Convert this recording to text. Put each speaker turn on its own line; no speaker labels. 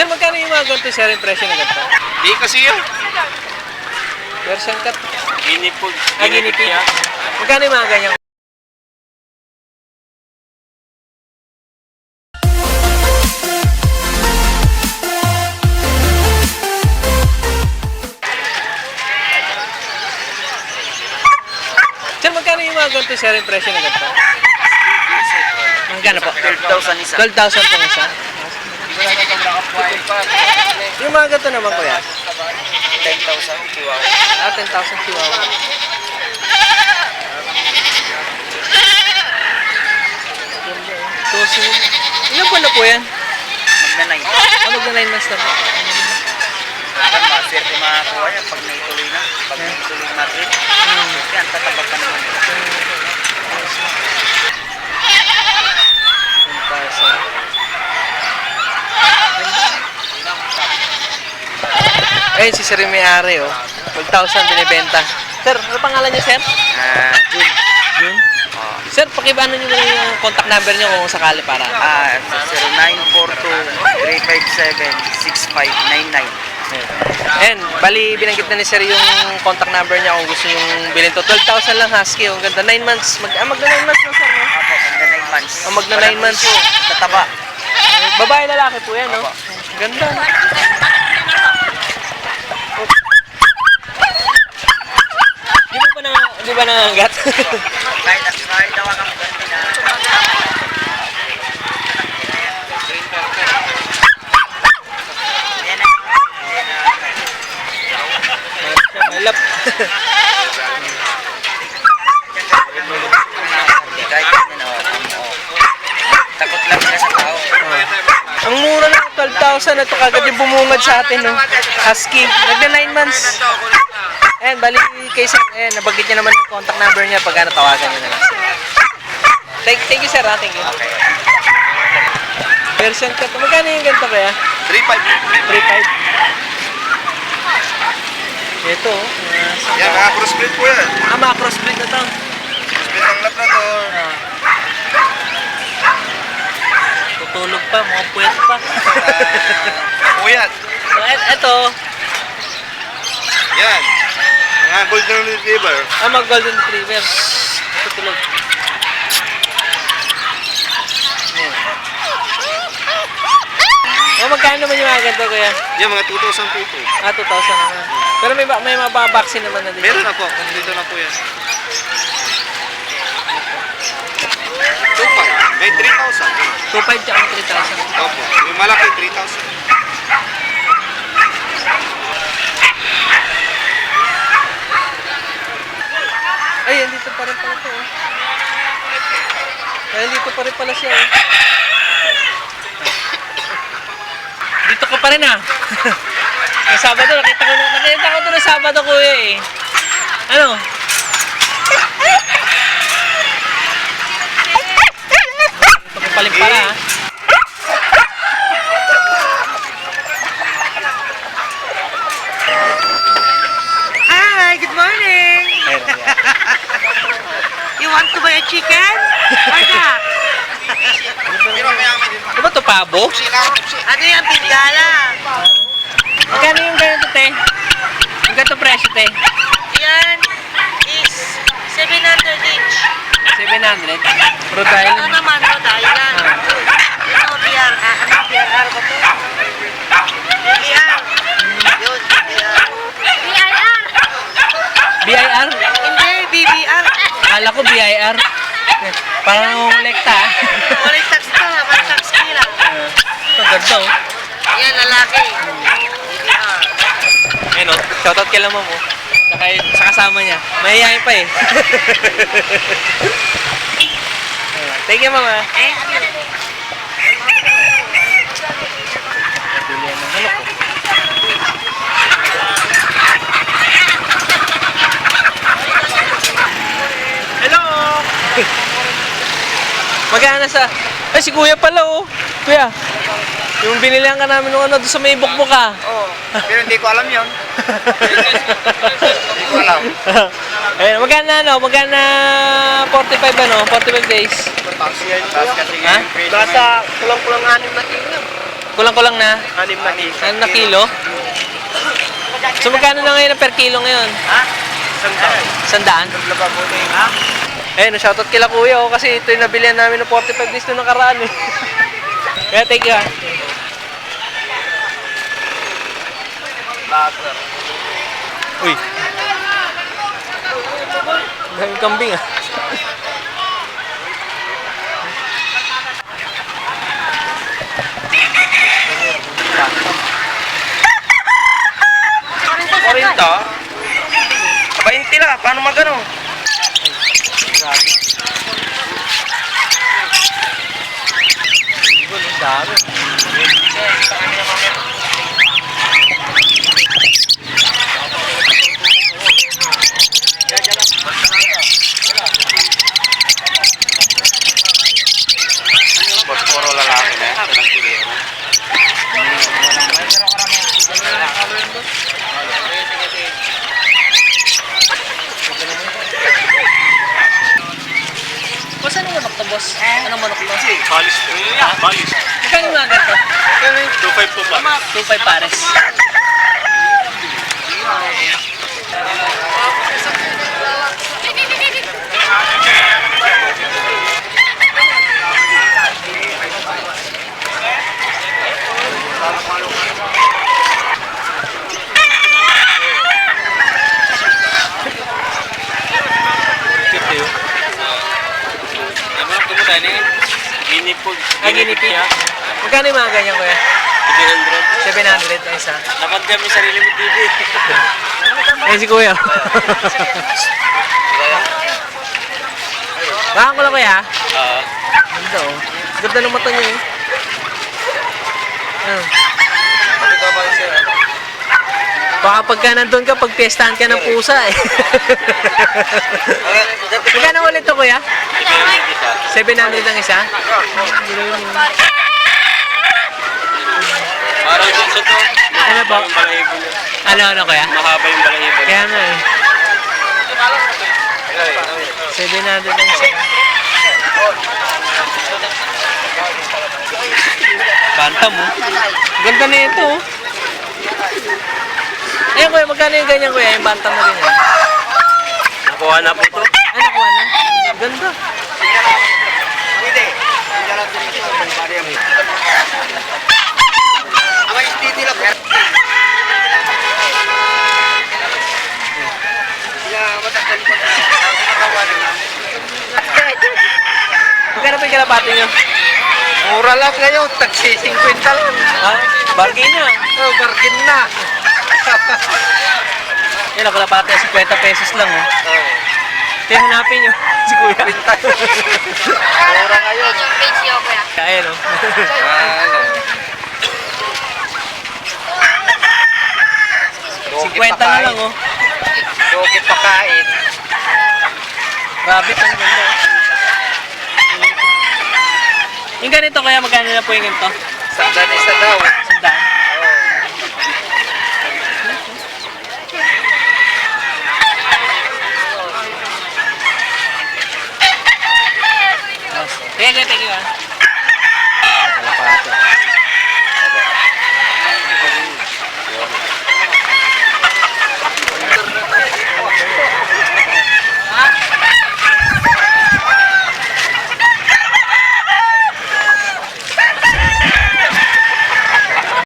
Sir, magkano yung mga ganito, sir, yung presyo na ganito?
Di kasi yun.
Persian cut.
Ginipog.
Ginipig. Magkano yung mga ganyan? Sir, magkano yung mga ganito, sir, yung presyo na ganito? Magkano po?
12,000 isa.
12,000 pong isa. Yung mga ganito naman, kuya?
10,000 chihuahua.
10,000 chihuahua. Tosin. Ilan po na po yan?
Magna-9.
Magna 9 months na po.
Maswerte makakuha yan pag naituloy na. Pag naituloy na natin. Yan, tatabag pa naman.
Ayun, si Sir yung may-ari, oh. 12,000 binibenta. Sir, ano pangalan niyo, sir?
June.
June? Sir, pakibano niyo lang yung contact number niyo kung sakali para.
0942-357-6599.
Ayan, bali binanggit na ni Sir yung contact number niya kung gusto yung bilhin to. 12,000 lang husky, ang ganda. 9 months. Magna 9 months lang, sir, no?
Apo, magna 9 months.
Magna 9 months.
Tataba.
Babae, lalaki po yan, no? Ganda, no? Di ba nangangat?
Kahit daw ang ganti na.
Malap.
Takot lang sila sa tao.
Ang mura ng 12,000 na ito kagad yung bumungad sa atin, no? Husky. Nagna 9 months. Ayan, bali kay Sir. Ayan, nabanggit niya naman yung contact number niya pag ano, tawagan niyo na lang. Thank you, sir, ha? Thank you.
Okay.
Persian cut. Magkano yung ganito kaya?
3,500.
3,500. Ito, oh.
Yan, mga crossbreed po yan.
Mga crossbreed na to.
Crossbreed ng Labrador.
Tutulog pa, mga puwet pa.
Puyat.
Ito,
Yan. Mga golden retriever.
mga golden retriever. Tutulog. Magkano naman yung mga ganito, kuya?
Yan, mga 2,000 po ito.
2,000 naman. Pero may mababaksin naman na dito.
Meron na po. Dito na po yan. 2,500. May 3,000.
2,500 tsaka 3,000.
Opo. Yung malaki, 3,000.
Ay, dito pa rin pala ito, oh. Ay, dito pa rin pala siya, oh. Dito ka pa rin, ah. Yung Sabado, nakita ko ito na Sabado, kuya, eh. Ano? Ito ko paling para, ah.
Hi, good morning. You want to buy a chicken? Or not?
Ano ba ito, pabo?
Ano yung pingala?
Magkano yung ganito, te? Yung ganito presyo, te?
Yan is 700 each.
700? Rhode
Ito
Island.
naman, Rhode Island. Ito, BR. Ano BRR ba ito? BR. Yun, BR.
BIR?
Hindi, BBR.
Kala ko BIR. Parang nangungulekta, ah.
Walang tax ka, walang tax kila.
Ito, ganda, oh.
Yan, lalaki. BBR.
Ayun, oh. Shoutout kay Lamang, oh. Saka sa kasama niya. Mahihayin pa, eh. Thank you, mama.
Thank you.
Pilihan ng manok, oh. Hello! Magana sa... Ay, si Kuya pala, oh. Kuya, yung binilihan ka namin nung ano, doon sa may bukbuk, ah.
Oo. Pero hindi ko alam yun. Hindi ko alam.
Ayun, magana 45 45 days.
Taas yan. Taas kasi
Ha?
yung presyo
Nasa kulang-kulang 6 na kilo.
Kulang-kulang na.
6 na kilo.
6 na kilo. So magkano na ngayon ang per kilo ngayon?
Ha?
100?
Laba po na yun. Ha?
Ayun, shoutout kila kuya oh, kasi ito yung nabilihan namin ng 45 days nung nakaraan eh. Kaya thank you ha.
Lager.
Uy. Daming kambing ah.
Korinto? 20 lang. Paano magano?
Grabe. Ang dami.
Puro lalaki na.
Boss, anong manok to, boss? Anong manok to?
Balis po. Balis.
Magkano yung mga ganito?
2.5 po pa.
2.5 pares. Cute yun.
Ano ito mo tayo na Guinea pig.
Guinea pig. Magkano yung mga ganyan, kuya?
700.
700 ang isa.
Dapat kami sarili mo TV.
Eh, si kuya. Bakang ko lang, kuya. Ganda, oh. Ganda ng mata niya, eh. Ano? Baka pagka nandun ka, pagpiestahan ka ng pusa, eh. Magkano ulit to, kuya? 700 ang isa?
Parang gusto to.
Ano po?
Yung balahibo niya.
Ano, kuya?
Mahaba yung balahibo niya.
Kaya nga, eh. 700 ang isa. Bantam, oh. Ganda na ito, oh. Ayun, kuya, magkano yung ganyan, kuya? Yung bantam na ganyan.
Nakuha na po to.
Ay, nakuha na. Ganda. Magkano pa yung kalapati nyo?
Mura lang ngayon. Tagsi 50 lang.
Ha? Bargain na.
Oh, bargain na.
Yan, ang kalapati 50 pesos lang, oh. Kaya hanapin nyo. Si kuya.
Mura ngayon.
Kaya, no? 50 na lang, oh.
Dogit pakain.
Rabbit, ang ganda. Yung ganito kaya, magkano na po yung ganito?
Sandaan isa daw.
Sandaan? Thank you, ah. Kalapati.